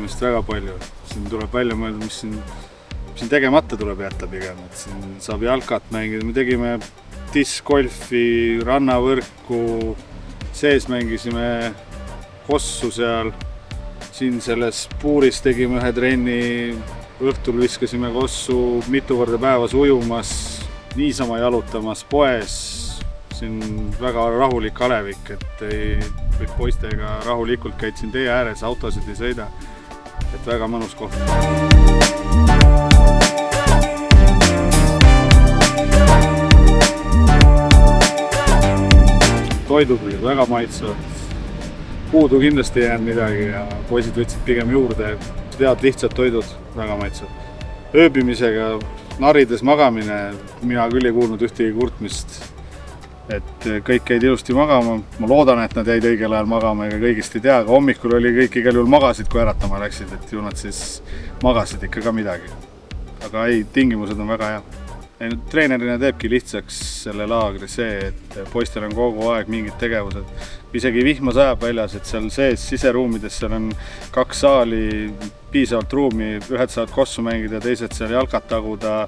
tegemist väga palju. Siin tuleb välja mõelda, mis siin tegemata tuleb jätta pigem. Et siin saab jalkat mängida. Me tegime discgolfi, rannavõrku, sees mängisime kossu seal. Siin selles puuris tegime ühe trenni, õhtul viskasime kossu, mitu korda päevas ujumas, niisama jalutamas poes. Siin väga rahulik alevik, et kõik poistega rahulikult käid siin tee ääres, autosid ei sõida. Et väga mõnus koht. Toidud olid väga maitsevad. Puudu kindlasti ei jäänud midagi ja poisid võtsid pigem juurde. Tead lihtsad toidud, väga maitsevad. Ööbimisega, narides magamine, mina küll ei kuulnud ühtegi kurtmist. Et kõik jäid ilusti magama. Ma loodan, et nad jäid õigel ajal magama ega kõigist ei tea, aga hommikul oli kõik igal juhul magasid, kui äratama läksid, et ju nad siis magasid ikka ka midagi. Aga ei, tingimused on väga hea. Treenerina teebki lihtsaks selle laagri see, et poistel on kogu aeg mingid tegevused. Isegi vihma sajab väljas, et seal sees siseruumides seal on 2 saali, piisavalt ruumi, ühed saavad kossu mängida, teised seal jalkat taguda,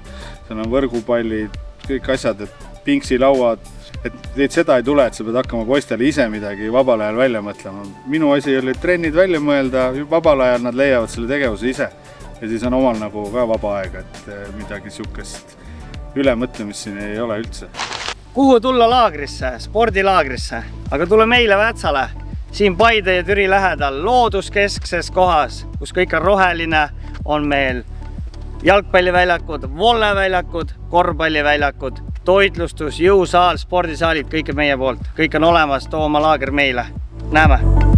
seal on võrgupallid, kõik asjad, et pingsilauad, et seda ei tule, et sa pead hakkama poistele ise midagi vabal ajal välja mõtlema. Minu asi oli trennid välja mõelda, vabal ajal nad leiavad selle tegevuse ise ja siis on omal nagu ka vaba aeg, et midagi sihukest ülemõtlemist siin ei ole üldse. Kuhu tulla laagrisse, spordilaagrisse? Aga tule meile Väätsale, siin Paide ja Türi lähedal, looduskeskses kohas, kus kõik on roheline, on meil jalgpalliväljakud, volleväljakud, korvpalliväljakud, toitlustus, jõusaal, spordisaalid, kõik meie poolt. Kõik on olemas, too oma laager meile. Näeme!